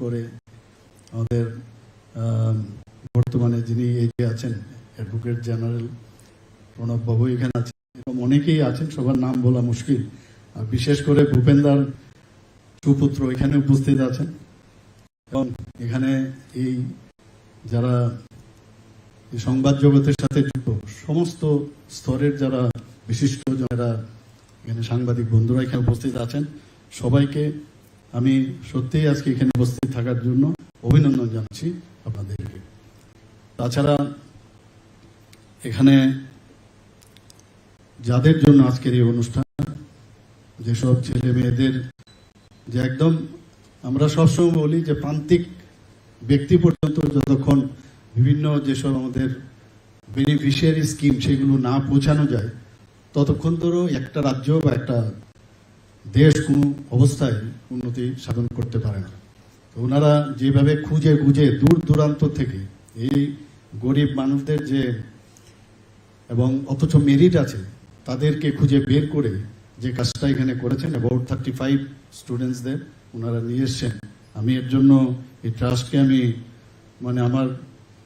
করে আমাদের বর্তমানে যিনি এগিয়ে আছেন অ্যাডভোকেট জেনারেল প্রণব বাবু এখানে আছেন, এবং অনেকেই আছেন, সবার নাম বলা মুশকিল। আর বিশেষ করে ভূপেন্দার সুপুত্র এখানে উপস্থিত আছেন, এবং এখানে এই যারা সংবাদ জগতের সাথে যুক্ত সমস্ত স্তরের যারা বিশিষ্ট যারা এখানে সাংবাদিক বন্ধুরা এখানে উপস্থিত আছেন, সবাইকে আমি সত্যিই আজকে এখানে উপস্থিত থাকার জন্য অভিনন্দন জানাচ্ছি আপনাদেরকে। তাছাড়া এখানে যাদের জন্য আজকের এই অনুষ্ঠান, যেসব ছেলে মেয়েদের যে একদম আমরা সবসময় বলি যে প্রান্তিক ব্যক্তি পর্যন্ত যতক্ষণ বিভিন্ন যেসব আমাদের বেনিফিশিয়ারি স্কিম সেগুলো না পৌঁছানো যায়, ততক্ষণ ধরো একটা রাজ্য বা একটা দেশ কোনো অবস্থায় উন্নতি সাধন করতে পারে না। তো ওনারা যেভাবে খুঁজে খুঁজে দূর দূরান্ত থেকে এই গরিব মানুষদের যে এবং অথচ মেরিট আছে তাদেরকে খুঁজে বের করে যে কাজটা এখানে করেছেন, অ্যাবাউট 35 স্টুডেন্টসদের ওনারা নিয়ে এসছেন। আমি এর জন্য এই ট্রাস্টকে আমি মানে আমার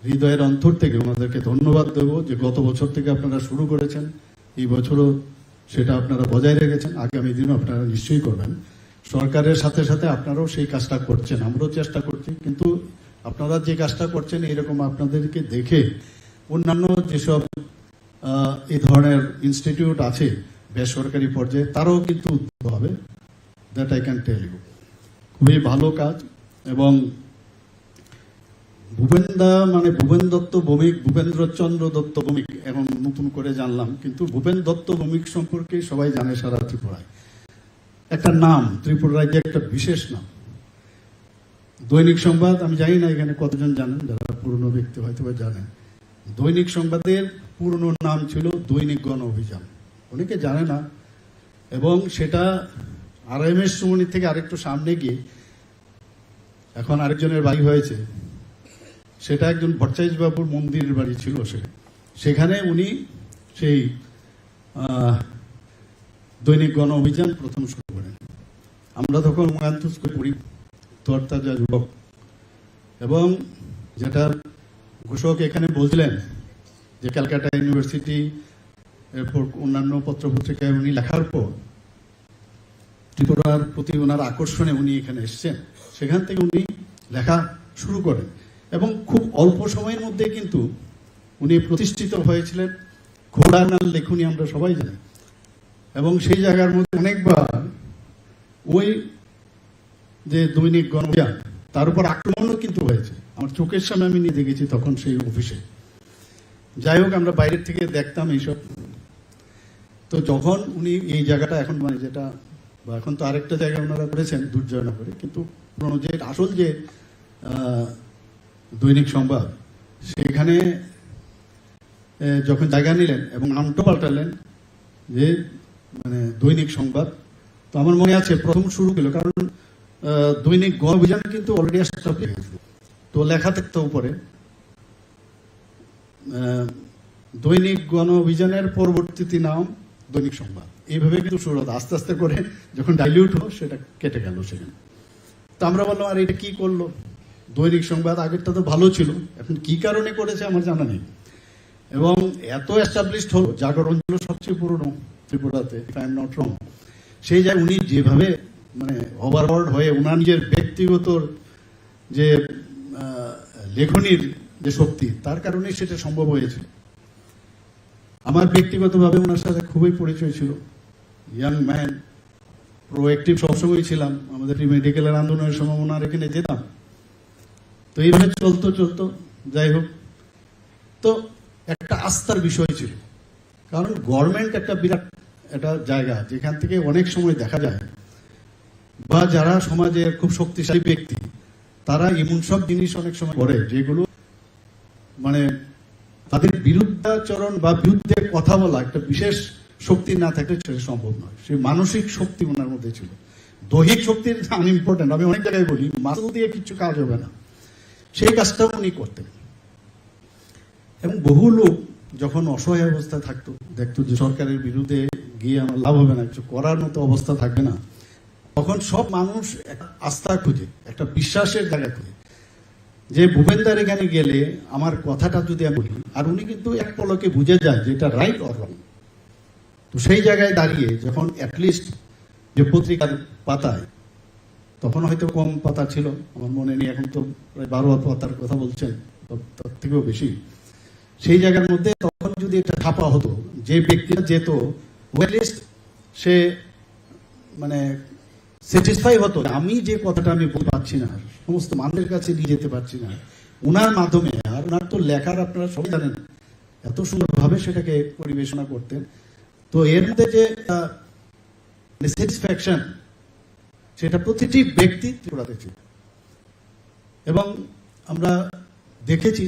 হৃদয়ের অন্তর থেকে ওনাদেরকে ধন্যবাদ দেবো যে গত বছর থেকে আপনারা শুরু করেছেন, এই বছরও সেটা আপনারা বজায় রেখেছেন, আগামী দিনও আপনারা নিশ্চয়ই করবেন। সরকারের সাথে সাথে আপনারাও সেই কাজটা করছেন, আমরাও চেষ্টা করছি, কিন্তু আপনারা যে কাজটা করছেন এরকম আপনাদেরকে দেখে অন্যান্য যেসব এই ধরনের ইনস্টিটিউট আছে বেসরকারি পর্যায়ে তারাও কিন্তু উদ্যোগ হবে, that I can tell you. খুবই ভালো কাজ। এবং ভূপেন দত্ত ভৌমিক, ভূপেন্দ্রচন্দ্র দত্ত ভৌমিক এখন নতুন করে জানলাম, কিন্তু ভূপেন দত্ত ভৌমিক সম্পর্কে সবাই জানে সারা ত্রিপুরায়। একটা নাম, ত্রিপুরা রাজ্যে একটা বিশেষ নাম। দৈনিক সংবাদ, আমি জানি না এখানে কতজন জানেন, যারা পুরনো ব্যক্তি হয়তো জানেন, দৈনিক সংবাদের পুরনো নাম ছিল দৈনিক গণ অভিযান, অনেকে জানে না। এবং সেটা RMS সুমনি থেকে আরেকটু সামনে গিয়ে এখন আরেকজনের বাড়ি হয়েছে, সেটা একজন ভট্টাচার্য বাবুর মন্দিরের বাড়ি ছিল, সেখানে উনি সেই দৈনিক গণ অভিযান প্রথম শুরু করেন। আমরা তখন মহান্তুস করে পড়ি, তরতাজা যুবক। এবং যেটা ঘোষক এখানে বলছিলেন যে ক্যালকাটা ইউনিভার্সিটি, এরপর অন্যান্য পত্রপত্রিকায় উনি লেখার পর ত্রিপুরার প্রতি ওনার আকর্ষণে উনি এখানে এসছেন, সেখান থেকে উনি লেখা শুরু করেন এবং খুব অল্প সময়ের মধ্যে কিন্তু উনি প্রতিষ্ঠিত হয়েছিলেন। ঘোড়ানাল লেখনী আমরা সবাই জানি, এবং সেই জায়গার মধ্যে অনেকবার ওই যে দৈনিক গণ অভিযান তার উপর আক্রমণও কিন্তু হয়েছে, আমার চোখের সামনে আমি নিয়ে দেখেছি তখন সেই অফিসে। যাই হোক, আমরা বাইরের থেকে দেখতাম এইসব। তো যখন উনি এই জায়গাটা এখন মানে যেটা বা এখন তো আরেকটা জায়গা ওনারা করেছেন দুর্জয়নগরে, কিন্তু পুরনো যে আসল যে দৈনিক সংবাদ সেখানে যখন জায়গা নিলেন এবং নামটা পাল্টালেন যে মানে দৈনিক সংবাদ, তো আমার মনে আছে প্রথম শুরু হলো, কারণ দৈনিক গণ অভিযান কিন্তু অলরেডি একটা হয়ে গেছিল, তো লেখা থাকতো উপরে দৈনিক গণ অভিযানের পরবর্তী নাম দৈনিক সংবাদ, এইভাবে কিন্তু শুরু হতো। আস্তে আস্তে করে যখন ডাইলিউট হলো সেটা কেটে গেল সেখানে। তো আমরা বললাম আর এটা কি করলো, দৈনিক সংবাদ আগেরটা তো ভালো ছিল, এখন কি কারণে করেছে আমার জানা নেই। এবং এত এস্টাবলিশড হলো, জাগরণ ছিল সবচেয়ে পুরনো ত্রিপুরাতে, if I am not wrong. সেই জায়গায় উনি যেভাবে মানে ওভারঅল হয়ে ওনার নিজের ব্যক্তিগত যে লেখনির যে শক্তি, তার কারণে সেটা সম্ভব হয়েছে। আমার ব্যক্তিগতভাবে ওনার সাথে খুবই পরিচয় ছিল, ইয়াং ম্যান, প্রোঅ্যাক্টিভ সবসময় ছিলাম। আমাদের মেডিকেলের আন্দোলনের সময় ওনার এখানে যেতাম, তো এইভাবে চলতো। যাই হোক, তো একটা আস্থার বিষয় ছিল, কারণ গভর্নমেন্ট একটা বিরাট একটা জায়গা যেখান থেকে অনেক সময় দেখা যায় বা যারা সমাজে খুব শক্তিশালী ব্যক্তি তারা এমন সব জিনিস অনেক সময় করে যেগুলো মানে তাদের বিরুদ্ধাচরণ বা বিরুদ্ধে কথা বলা একটা বিশেষ শক্তি না থাকলে সেটা সম্ভব নয়। সেই মানসিক শক্তি ওনার মধ্যে ছিল। দৈহিক শক্তির আনইম্পর্টেন্ট, আমি অনেক জায়গায় বলি মাসল দিয়ে কিছু কাজ হবে না, সেই কাজটাও উনি করতেন। এবং বহু লোক যখন অসহায় অবস্থায় থাকতো, দেখতো যে সরকারের বিরুদ্ধে গিয়ে আমার লাভ হবে না, কিছু করার মতো অবস্থা থাকবে না, তখন সব মানুষ একটা আস্থা খুঁজে, একটা বিশ্বাসের জায়গা খুঁজে, যে ভূপেন্দার এখানে গেলে আমার কথাটা যদি আমি বলি, আর উনি কিন্তু এক পলকে বুঝে যায় যে এটা রাইট অর রং। তো সেই জায়গায় দাঁড়িয়ে যখন অ্যাটলিস্ট যে পত্রিকার পাতায়, তখন হয়তো কম পাতা ছিল, আমার মনে নেই, এখন তো প্রায় 12 পাতার কথা বলছেন, তার থেকেও বেশি। সেই জায়গার মধ্যে তখন যদি এটা ছাপা হতো, যে ব্যক্তিটা যেত অ্যাটলিস্ট সে মানে স্যাটিসফাই হতো, আমি যে কথাটা আমি বলতে পারছি না, সমস্ত মানুষের কাছে নিয়ে যেতে পারছি না, উনার মাধ্যমে। আর উনার তো লেখার আপনারা সবাই জানেন, এত সুন্দরভাবে সেটাকে পরিবেশনা করতেন। তো এর মধ্যে যে স্যাটিসফ্যাকশন, সেটা প্রতিটি ব্যক্তি ত্রিপুরাতে ছিল। এবং আমরা দেখেছি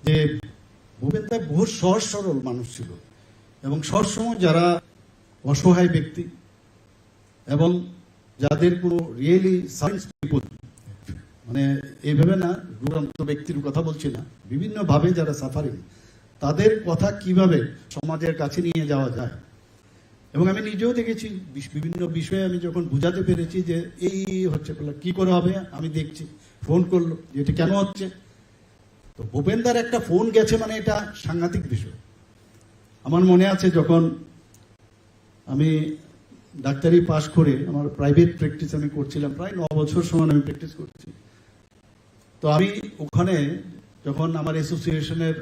যে ভূপেন্দা বহু সহজ সরল মানুষ ছিল, এবং সবসময় যারা অসহায় ব্যক্তি এবং যাদের কোনো রিয়েলি সায়েন্স পিপল, মানে এইভাবে না দুরান্ত ব্যক্তির কথা বলছি না, বিভিন্নভাবে যারা সাফারিং, তাদের কথা কিভাবে সমাজের কাছে নিয়ে যাওয়া যায়। এবং আমি নিজেও দেখেছি বিভিন্ন বিষয়ে আমি যখন বুঝাতে পেরেছি যে এই হচ্ছে, কি করে হবে, আমি দেখছি, ফোন করলো যে এটা কেন হচ্ছে। তো ভূপেন্দার একটা ফোন গেছে মানে এটা সাংঘাতিক বিষয়। আমার মনে আছে যখন আমি ডাক্তারি পাশ করে আমার প্রাইভেট প্র্যাকটিস আমি করছিলাম, প্রায় 9 বছর সময় আমি প্র্যাকটিস করছি। তো আমি ওখানে যখন আমার অ্যাসোসিয়েশনের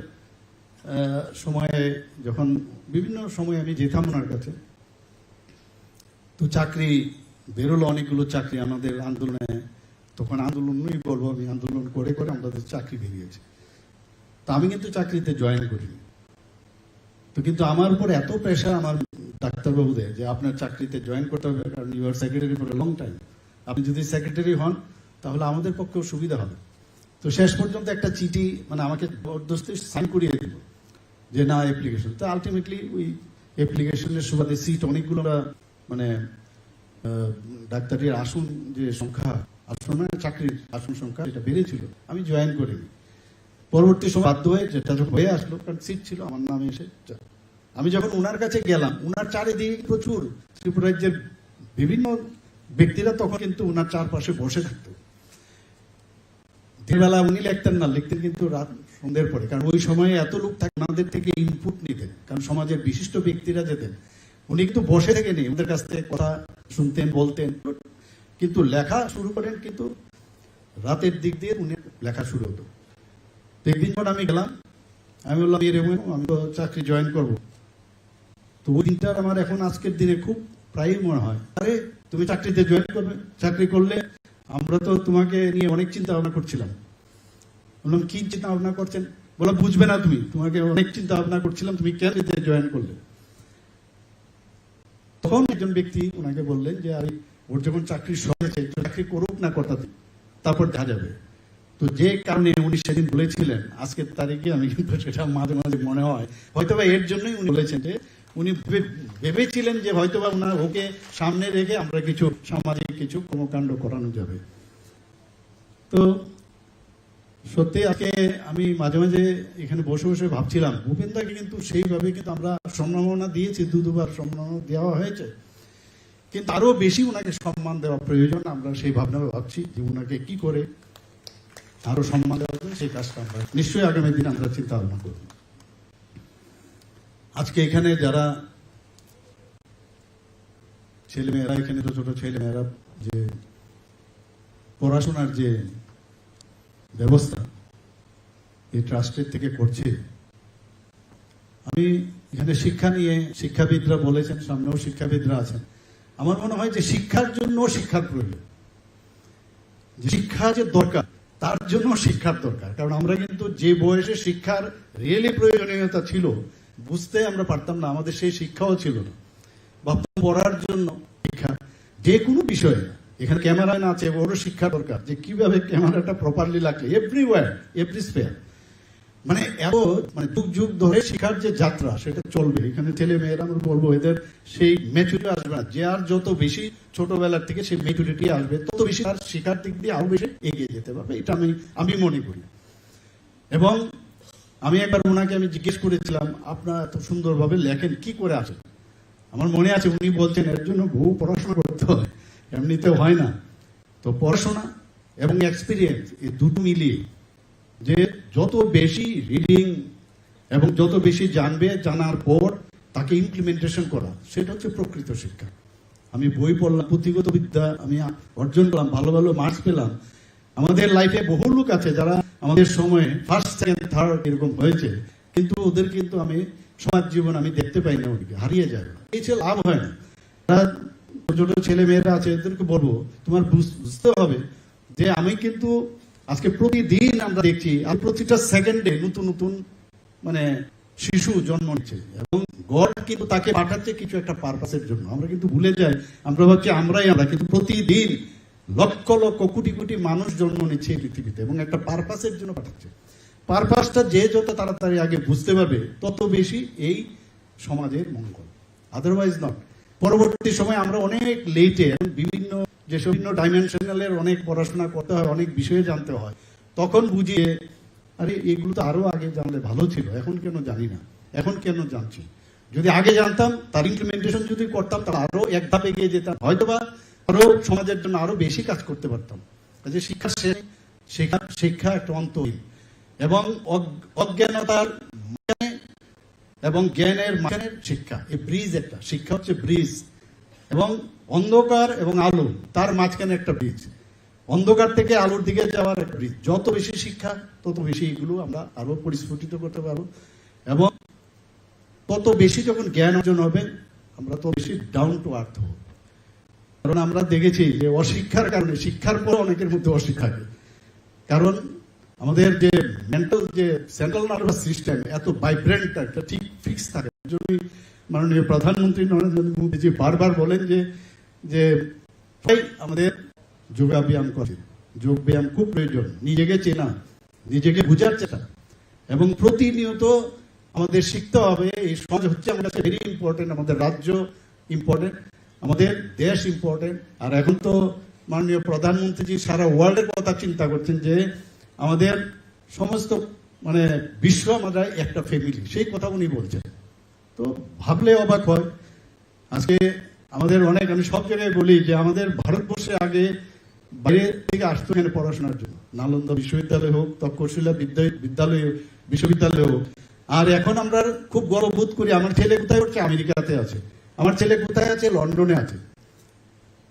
সময়ে, যখন বিভিন্ন সময় আমি যেতাম ওনার কাছে, তো চাকরি বেরোলো, অনেকগুলো চাকরি আমাদের আন্দোলনে, তখন আন্দোলনই বলবো, আমি আন্দোলন করে করে আমাদের চাকরি বেরিয়েছে। তা আমি কিন্তু চাকরিতে জয়েন করিনি। তো কিন্তু আমার উপর এত প্রেশার আমার ডাক্তারবাবুদের যে আপনার চাকরিতে জয়েন করতে হবে, কারণ you are secretary for a long time, আপনি যদি সেক্রেটারি হন তাহলে আমাদের পক্ষেও সুবিধা হবে। তো শেষ পর্যন্ত একটা চিঠি মানে আমাকে জবরদস্তি সাইন করিয়ে দিল যে না অ্যাপ্লিকেশন। তো আলটিমেটলি ওই অ্যাপ্লিকেশনের সুবাদে সিট অনেকগুলো, মানে ডাক্তারির আসন যে সংখ্যা, আসন মানে চাকরির আসন সংখ্যা, এটা বেড়েছিল, আমি জয়েন করিনি। পরবর্তী সময় বাধ্য হয়ে যেটা যখন হয়ে আসলো, কারণ সিট ছিল আমার নামে এসে, আমি যখন ওনার কাছে গেলাম, ওনার চারিদিকে প্রচুর ত্রিপুরা রাজ্যের বিভিন্ন ব্যক্তিরা তখন কিন্তু ওনার চারপাশে বসে থাকতো। দিনবেলা উনি লিখতেন না, লিখতেন কিন্তু রাত সন্ধ্যের পরে, কারণ ওই সময়ে এত লোক থাকে, ওনাদের থেকে ইনপুট নিতেন, কারণ সমাজের বিশিষ্ট ব্যক্তিরা যেতেন, উনি কিন্তু বসে থেকে নেই, ওদের কাছ থেকে কথা শুনতেন, বলতেন, কিন্তু লেখা শুরু করেন কিন্তু রাতের দিক দিয়ে উনি লেখা শুরু হতো। একদিন যখন আমি গেলাম, আমি বললাম এরকম আমি তো চাকরি জয়েন করবো। তো ওই দিনটার আমার এখন আজকের দিনে খুব প্রায়ই মনে হয়, আরে তুমি চাকরিতে জয়েন করবে, চাকরি করলে আমরা তো তোমাকে নিয়ে অনেক চিন্তা ভাবনা করছিলাম। বললাম কি চিন্তা ভাবনা করছেন? বললাম বুঝবে না তুমি, তোমাকে অনেক চিন্তা ভাবনা করছিলাম, তুমি কেন জয়েন করলে? তখন একজন ব্যক্তি ওনাকে বললেন যে আরে ওর যখন চাকরি সরেছে, চাকরি করুক না কথা, তারপর দেখা যাবে। তো যে কারণে উনি সেদিন বলেছিলেন, আজকের তারিখে আমি কিন্তু সেটা মাঝে মাঝে মনে হয় হয়তোবা এর জন্যই উনি বলেছেন যে উনি ভেবেছিলেন যে হয়তোবা ওনার ওকে সামনে রেখে আমরা কিছু সামাজিক কিছু কর্মকাণ্ড করানো যাবে। তো সত্যি আজকে আমি মাঝে মাঝে এখানে বসে বসে ভাবছিলাম, ভূপেন্দাকে কিন্তু সেইভাবে কিন্তু আমরা সম্মাননা দিয়েছি, দুবার সম্মাননা দেওয়া হয়েছে, কিন্তু আরো বেশি ওনাকে সম্মান দেওয়া প্রয়োজন। আমরা সেই ভাবনা ভাবছি যে ওনাকে কি করে আরো সম্মান দেওয়া যায়, সেই কাজটা আমরা নিশ্চয়ই আগামী দিন আমরা চিন্তা ভাবনা করব। আজকে এখানে যারা ছেলেমেয়েরা, এখানে তো ছোট ছেলেমেয়েরা যে পড়াশোনার যে ব্যবস্থা এই ট্রাস্টের থেকে করছে, আমি এখানে শিক্ষা নিয়ে শিক্ষাবিদরা বলেছেন, সামনেও শিক্ষাবিদরা আছেন, আমার মনে হয় যে শিক্ষার জন্য শিক্ষার প্রয়োজন, যে শিক্ষা যে দরকার তার জন্য শিক্ষার দরকার। কারণ আমরা কিন্তু যে বয়সে শিক্ষার রিয়েলি প্রয়োজনীয়তা ছিল বুঝতে আমরা পারতাম না, আমাদের সেই শিক্ষাও ছিল না। ভাবতাম পড়ার জন্য শিক্ষা, যে কোনো বিষয়ে, এখানে ক্যামেরা না আছে, ওরও শিক্ষা দরকার, যে কিভাবে ক্যামেরাটা প্রপারলি লাগলে এভরিওয়্যার এভরি স্পেয়ার, মানে এত মানে যুগ যুগ ধরে শিক্ষার যে যাত্রা সেটা চলবে। এখানে ছেলে মেয়েরা আমরা বলবো এদের সেই ম্যাচুরিটি আসবে না, যে আর যত বেশি ছোটবেলার থেকে সেই ম্যাচুরিটি আসবে তত বেশি তার শিক্ষার দিক দিয়ে আরো বেশি এগিয়ে যেতে পারবে, এটা আমি মনে করি। এবং আমি একবার ওনাকে আমি জিজ্ঞেস করেছিলাম, আপনারা এত সুন্দরভাবে লেখেন কি করে আসেন? আমার মনে আছে উনি বলছেন এর জন্য বহু পড়াশোনা করতে হয়, এমনিতে হয় না। তো পড়াশোনা এবং এক্সপিরিয়েন্স এই দুটো মিলিয়ে যে যত বেশি রিডিং এবং যত বেশি জানবে, জানার পর তাকে ইমপ্লিমেন্টেশন করা, সেটা হচ্ছে প্রকৃত শিক্ষা। আমি বই পড়লাম, পুঁথিগত বিদ্যা আমি অর্জন করলাম, ভালো ভালো মার্কস পেলাম। আমাদের লাইফে বহু লোক আছে যারা আমাদের সময়ে ফার্স্ট, সেকেন্ড, থার্ড এরকম হয়েছে, কিন্তু ওদের কিন্তু আমি সমাজ জীবন আমি দেখতে পাই না, ওদিকে হারিয়ে যায়। এই ছিল লাভ হয় না। ছোট ছেলে মেয়েরা আছে, এদেরকে বলবো তোমার বুঝতে হবে যে আমি কিন্তু আজকে প্রতিদিন আমরা দেখছি আর প্রতিটা সেকেন্ডে নতুন নতুন মানে শিশু জন্ম নিচ্ছে, এবং গড কিন্তু তাকে পাঠাচ্ছে কিছু একটা পারপাসের জন্য। আমরা কিন্তু ভুলে যাই, আমরা ভাবছি আমরা, কিন্তু প্রতিদিন লক্ষ লক্ষ কোটি কোটি মানুষ জন্ম নিচ্ছে এই পৃথিবীতে এবং একটা পারপাসের জন্য পাঠাচ্ছে। পারপাসটা যে যত তাড়াতাড়ি আগে বুঝতে পারবে তত বেশি এই সমাজের মঙ্গল, আদারওয়াইজ নট। পরবর্তী সময় আমরা অনেক লেটে বিভিন্ন ডাইমেনশনালের অনেক পড়াশোনা করতে হয়, অনেক বিষয়ে জানতে হয়, তখন বুঝিয়ে আরে এগুলো তো আরো আগে জানলে ভালো ছিল, এখন কেন জানি না, এখন কেন জানছি। যদি আগে জানতাম, তার ইমপ্লিমেন্টেশন যদি করতাম, তাহলে আরো এক ধাপ এগিয়ে যেতাম, হয়তোবা আরো সমাজের জন্য আরো বেশি কাজ করতে পারতাম। যে শিক্ষা একটা অন্তহীন এবং অজ্ঞানতার এবং জ্ঞানের মাঝখানের শিক্ষা, এই ব্রিজ একটা শিক্ষা হচ্ছে ব্রিজ, এবং অন্ধকার এবং আলো তার মাঝখানে একটা ব্রিজ, অন্ধকার থেকে আলোর দিকে যাওয়ার একটা ব্রিজ। যত বেশি শিক্ষা তত বেশি এগুলো আমরা আরো পরিস্ফুটিত করতে পারবো, এবং তত বেশি যখন জ্ঞান অর্জন হবে আমরা তত বেশি ডাউন টু আর্থ হব। কারণ আমরা দেখেছি যে অশিক্ষার কারণে, শিক্ষার পর অনেকের মধ্যে অশিক্ষা, কারণ আমাদের যে মেন্টাল যে সেন্ট্রাল নার্ভাস সিস্টেম এত ভাইব্রেন্ট একটা ঠিক ফিক্স থাকে। মাননীয় প্রধানমন্ত্রী নরেন্দ্র মোদীজি বারবার বলেন যে আমাদের যোগাব্যায়াম করে, যোগ ব্যায়াম খুব প্রয়োজন, নিজেকে চেনা, নিজেকে বুঝার চেষ্টা, এবং প্রতিনিয়ত আমাদের শিখতে হবে। এই সমাজ হচ্ছে আমাদের কাছে ভেরি ইম্পর্টেন্ট, আমাদের রাজ্য ইম্পর্টেন্ট, আমাদের দেশ ইম্পর্টেন্ট। আর এখন তো মাননীয় প্রধানমন্ত্রীজি সারা ওয়ার্ল্ডের কথা চিন্তা করছেন যে আমাদের সমস্ত মানে বিশ্ব আমাদের একটা ফ্যামিলি, সেই কথা উনি বলছেন। তো ভাবলে অবাক হয়। আজকে আমাদের অনেক, আমি সব জায়গায় বলি যে আমাদের ভারতবর্ষে আগে বাইরে থেকে আসতো এখানে পড়াশোনার জন্য, নালন্দা বিশ্ববিদ্যালয় হোক, তক্ষশিলা বিদ্যালয় বিশ্ববিদ্যালয় হোক। আর এখন আমরা খুব গর্ববোধ করি, আমার ছেলে কোথায় হচ্ছে, আমেরিকাতে আছে, আমার ছেলে কোথায় আছে, লন্ডনে আছে।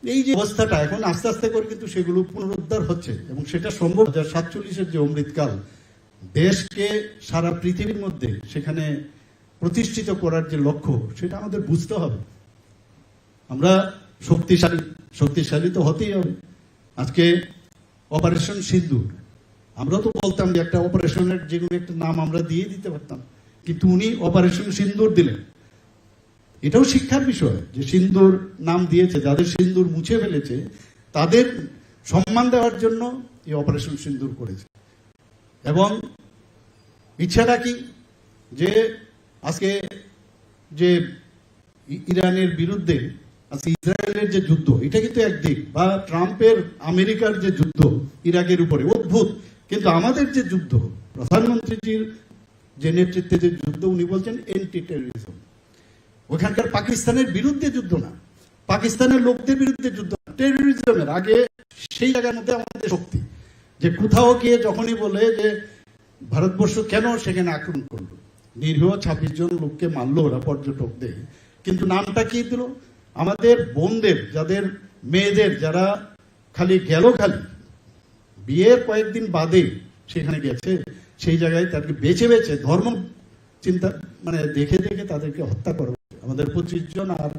এই যে অবস্থাটা এখন আস্তে আস্তে করে কিন্তু সেগুলো পুনরুদ্ধার হচ্ছে, এবং সেটা সম্ভব। 2047-এর যে অমৃতকাল, দেশকে সারা পৃথিবীর মধ্যে সেখানে প্রতিষ্ঠিত করার যে লক্ষ্য, সেটা আমাদের বুঝতে হবে। আমরা শক্তিশালী তো হতেই হবে। আজকে অপারেশন সিন্দুর, আমরা তো বলতাম যে একটা অপারেশনের যে কোনো একটা নাম আমরা দিয়ে দিতে পারতাম, কিন্তু উনি অপারেশন সিন্দুর দিলেন। এটাও শিক্ষার বিষয় যে সিন্দুর নাম দিয়েছে, যাদের সিন্দুর মুছে ফেলেছে তাদের সম্মান দেওয়ার জন্য এই অপারেশন সিন্দুর করেছে। এবং ইচ্ছাটা কি, যে আজকে যে ইরানের বিরুদ্ধে আজকে ইসরায়েলের যে যুদ্ধ, এটা কিন্তু একদিক, বা ট্রাম্পের আমেরিকার যে যুদ্ধ ইরাকের উপরে অদ্ভুত, কিন্তু আমাদের যে যুদ্ধ, প্রধানমন্ত্রীজির যে নেতৃত্বে যে যুদ্ধ, উনি বলছেন এন্টি টেররিজম। ওখানকার পাকিস্তানের বিরুদ্ধে যুদ্ধ না, পাকিস্তানের লোকদের বিরুদ্ধে যুদ্ধ, টেররিজমের আগে সেই জায়গার মধ্যে আমাদের শক্তি, যে কোথাও গিয়ে যখনই বলে যে ভারতবর্ষ কেন সেখানে আক্রমণ করলো, নিরীহ 26 জন লোককে মারলো ওরা পর্যটকদের, কিন্তু নামটা কি দিল, আমাদের বোনদের, যাদের মেয়েদের যারা খালি বিয়ের কয়েকদিন বাদে সেখানে গেছে, সেই জায়গায় তাদেরকে বেছে বেছে ধর্ম চিন্তা মানে দেখে দেখে তাদেরকে হত্যা করা হচ্ছে। আমাদের 25 জন আর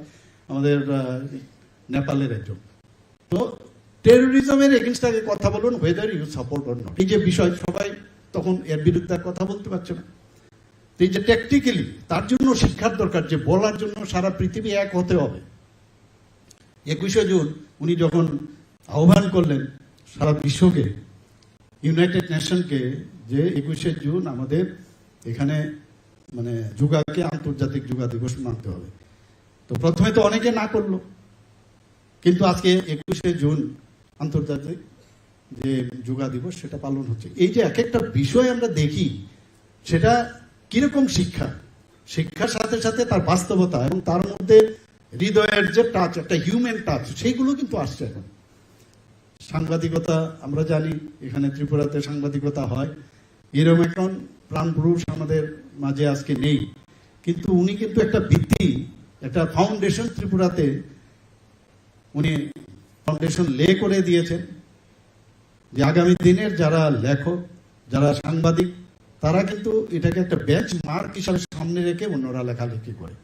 আমাদের নেপালের একজন। তো টেরোরিজমের এগেইনস্টে কথা বলুন, whether you support or not, এই যে বিষয়, সবাই তখন এর বিরুদ্ধে কথা বলতে পারছে না। এই যে ট্যাকটিক্যালি তার জন্য শিক্ষার দরকার, যে বলার জন্য সারা পৃথিবী এক হতে হবে। 21শে জুন উনি যখন আহ্বান করলেন সারা বিশ্বকে, ইউনাইটেড নেশনকে, যে 21শে জুন আমাদের এখানে মানে যোগাকে আন্তর্জাতিক যোগা দিবস মানতে হবে। তো প্রথমে তো অনেকে না করলো, কিন্তু আজকে 21শে জুন আন্তর্জাতিক যে যোগা দিবস সেটা পালন হচ্ছে। এই যে এক একটা বিষয় আমরা দেখি, সেটা কিরকম শিক্ষার সাথে সাথে তার বাস্তবতা, এবং তার মধ্যে হৃদয়ের যে টাচ, একটা হিউম্যান টাচ, সেইগুলো কিন্তু আসছে এখন। সাংবাদিকতা আমরা জানি এখানে ত্রিপুরাতে সাংবাদিকতা হয়, এরকম এখন প্রাণপুরুষ আমাদের মাঝে আজকে নেই, কিন্তু উনি কিন্তু একটা ভিত্তি, একটা ফাউন্ডেশন ত্রিপুরাতে উনি ফাউন্ডেশন লে করে দিয়েছেন, যে আগামী দিনের যারা লেখক, যারা সাংবাদিক, তারা কিন্তু এটাকে একটা বেঞ্চ মার্ক হিসাবে সামনে রেখে অন্যরা লেখালেখি করে।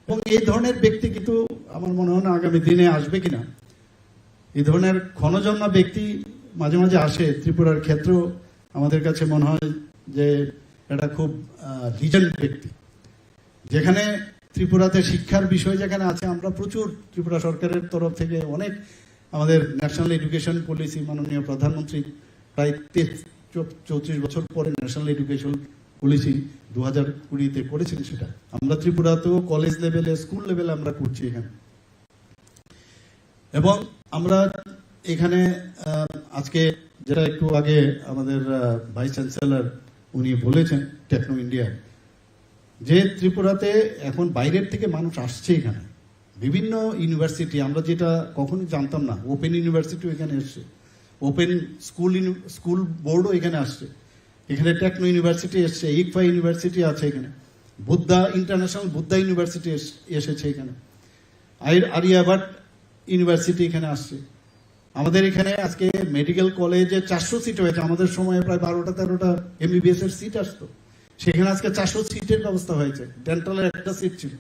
এবং এই ধরনের ব্যক্তি কিন্তু আমার মনে হয় না আগামী দিনে আসবে কিনা। এই ধরনের ক্ষণজন্মা ব্যক্তি মাঝে মাঝে আসে ত্রিপুরার ক্ষেত্রেও, আমাদের কাছে মনে হয় যে এটা খুব লিজেন্ড ব্যক্তি। যেখানে ত্রিপুরাতে শিক্ষার বিষয় যেখানে আছে, আমরা প্রচুর ত্রিপুরা সরকারের তরফ থেকে অনেক, আমাদের ন্যাশনাল এডুকেশন পলিসি মাননীয় প্রধানমন্ত্রী প্রায় 34 বছর পরে ন্যাশনাল এডুকেশন পলিসি 2020-তে করেছেন, সেটা আমরা ত্রিপুরাতেও কলেজ লেভেলে, স্কুল লেভেলে আমরা করছি এখানে। এবং আমরা এখানে আজকে যেটা একটু আগে আমাদের ভাইস চ্যান্সেলর উনি বলেছেন টেকনো ইন্ডিয়া, যে ত্রিপুরাতে এখন বাইরের থেকে মানুষ আসছে এখানে, বিভিন্ন ইউনিভার্সিটি, আমরা যেটা কখনোই জানতাম না, ওপেন ইউনিভার্সিটিও এখানে এসছে, ওপেন স্কুল বোর্ডও এখানে আসছে, এখানে টেকনো ইউনিভার্সিটি এসছে, ইকফা ইউনিভার্সিটি আছে এখানে, বুদ্ধা ইন্টারন্যাশনাল বুদ্ধা ইউনিভার্সিটি এসেছে এখানে, আরিয়াবাট ইউনিভার্সিটি এখানে আসছে। আমাদের এখানে আজকে মেডিকেল কলেজে 400 সিট হয়েছে, আমাদের সময়ে প্রায় 12-13টা MBBS এর সিট আসতো, সেখানে আজকে 400 সিটের ব্যবস্থা হয়েছে। ডেন্টালের একটা সিট ছিল,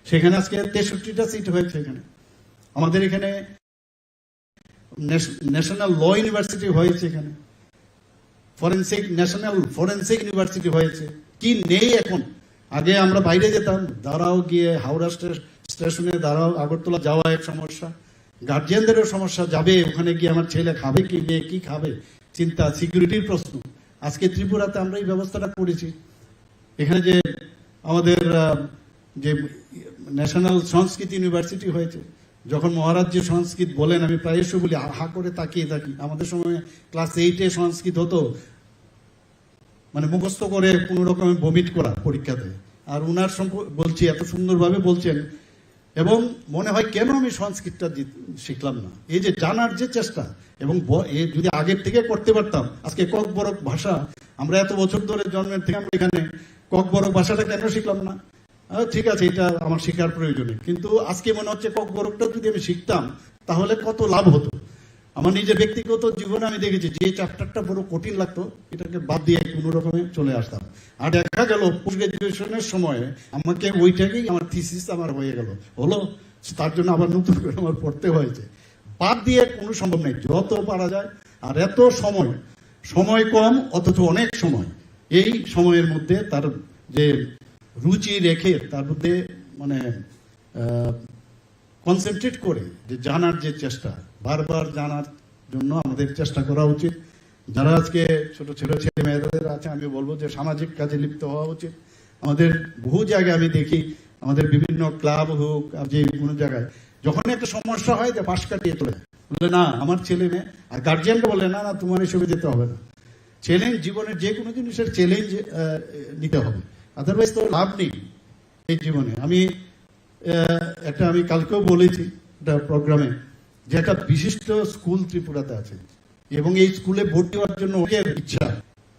সেখানে আজকে 63টা সিট হয়েছে এখানে। আমাদের এখানে ন্যাশনাল ল ইউনিভার্সিটি হয়েছে, এখানে ন্যাশনাল ফরেন্সিক ইউনিভার্সিটি হয়েছে। কি নেই এখন? আগে আমরা বাইরে যেতাম, দাঁড়াও গিয়ে হাওড়া স্টেশনে দাঁড়াও, আগরতলা যাওয়া এক সমস্যা, গার্জিয়ানদেরও সমস্যা, যাবে ওখানে গিয়ে আমার ছেলে খাবে কি, মেয়ে কি খাবে, চিন্তা, সিকিউরিটির প্রশ্ন। আজকে ত্রিপুরাতে আমরা এই ব্যবস্থাটা করেছি। এখানে যে আমাদের যে ন্যাশনাল সংস্কৃত ইউনিভার্সিটি হয়েছে, যখন মহারাজ যে সংস্কৃত বলেন, আমি প্রায়শই বলি হা করে তাকিয়ে থাকি। আমাদের সময় ক্লাস 8-এ সংস্কৃত হতো, মানে মুখস্থ করে কোনো রকমের ভমিট করা পরীক্ষাতে, আর উনার বলছি এত সুন্দরভাবে বলছেন, এবং মনে হয় কেন আমি সংস্কৃতটা শিখলাম না। এই যে জানার যে চেষ্টা, এবং যদি আগের থেকে করতে পারতাম, আজকে ককবরক ভাষা, আমরা এত বছর ধরে জন্মের থেকে আমরা এখানে ককবরক ভাষাটা কেন শিখলাম না? ঠিক আছে, এটা আমার শেখার প্রয়োজনে, কিন্তু আজকে মনে হচ্ছে ককবরকটা যদি আমি শিখতাম তাহলে কত লাভ হতো। আমার নিজের ব্যক্তিগত জীবনে আমি দেখেছি যে চ্যাপ্টারটা বড় কঠিন লাগতো, এটাকে বাদ দিয়ে কোনো রকমে চলে আসতাম, আর দেখা গেল পোস্ট গ্রাজুয়েশনের সময় আমাকে ওইটাকেই আমার থিসিস আমার হয়ে গেল, হলো তার জন্য আবার নতুন করে আমার পড়তে হয়েছে। বাদ দিয়ে কোনো সম্ভব নেই, যত পারা যায়। আর এত সময় কম, অথচ অনেক সময়, এই সময়ের মধ্যে তার যে রুচি রেখে তার মধ্যে মানে কনসেন্ট্রেট করে যে জানার যে চেষ্টা, বারবার জানার জন্য আমাদের চেষ্টা করা উচিত। যারা আজকে ছোট ছেলে মেয়েদের আছে, আমি বলবো যে সামাজিক কাজে লিপ্ত হওয়া উচিত। আমাদের বহু জায়গায় আমি দেখি, আমাদের বিভিন্ন ক্লাব হোক, যে কোনো জায়গায় যখন একটা সমস্যা হয়, যে পাশ কাটিয়ে চলে যায়, বলে না আমার ছেলে মেয়ে, আর গার্জিয়ানকে বলে না না তোমার এসবে যেতে হবে না। চ্যালেঞ্জ, জীবনের যে কোনো জিনিসের চ্যালেঞ্জ নিতে হবে, আদারওয়াইজ তো লাভ নেই এই জীবনে। আমি কালকেও বলেছি একটা প্রোগ্রামে, যে একটা বিশিষ্ট স্কুল ত্রিপুরাতে আছে, এবং এই স্কুলে ভর্তি হওয়ার জন্য ওদের ইচ্ছা,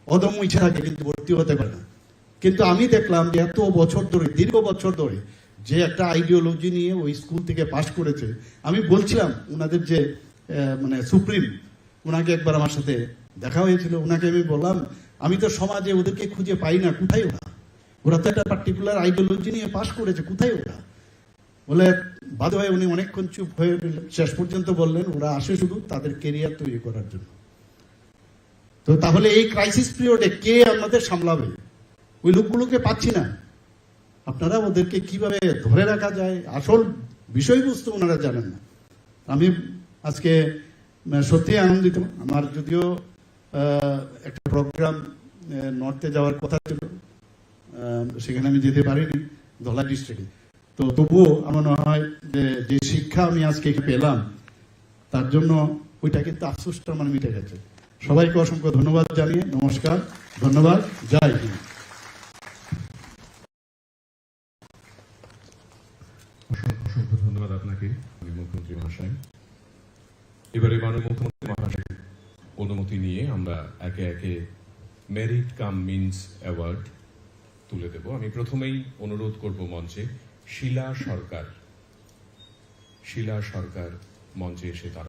অদম্য ইচ্ছা থাকে, কিন্তু ভর্তি হতে পারে না। কিন্তু আমি দেখলাম যে এত বছর ধরে, দীর্ঘ বছর ধরে, যে একটা আইডিওলজি নিয়ে ওই স্কুল থেকে পাশ করেছে। আমি বলছিলাম ওনাদের যে মানে সুপ্রিম, ওনাকে একবার আমার সাথে দেখা হয়েছিল, ওনাকে আমি বললাম আমি তো সমাজে ওদেরকে খুঁজে পাই না, কোথায় ওরা তো একটা পার্টিকুলার আইডিওলজি নিয়ে পাশ করেছে, কোথায় ওরা? বলে বাধ্য হয়ে উনি অনেকক্ষণ চুপ হয়ে শেষ পর্যন্ত বললেন ওরা আসে শুধু তাদের কেরিয়ার তৈরি করার জন্য। তো তাহলে এই ক্রাইসিস পিরিয়ডে কে আমাদের সামলাবে? ওই লোকগুলোকে পাচ্ছি না। আপনারা ওদেরকে কিভাবে ধরে রাখা যায়, আসল বিষয়বস্তু ওনারা জানেন না। আমি আজকে সত্যি আনন্দিত। আমার যদিও একটা প্রোগ্রাম নর্থে যাওয়ার কথা ছিল, সেখানে আমি যেতে পারিনি, ধলাই ডিস্ট্রিক্টে। তো তবুও আমার মনে হয় যে শিক্ষা আমি আজকে পেলাম, তার জন্য ওইটা কিন্তু আফসোসটা আমার মিটে গেছে। সবাইকে অসংখ্য ধন্যবাদ জানিয়ে নমস্কার, ধন্যবাদ, জয় হিন্দ। অসংখ্য মাননীয় মুখ্যমন্ত্রী মহাশয়ের অনুমতি নিয়ে আমরা একে একে মেরিট কাম মিন্স অ্যাওয়ার্ড তুলে দেব। আমি প্রথমেই অনুরোধ করব মঞ্চে শিলা সরকার মঞ্চে এসে তার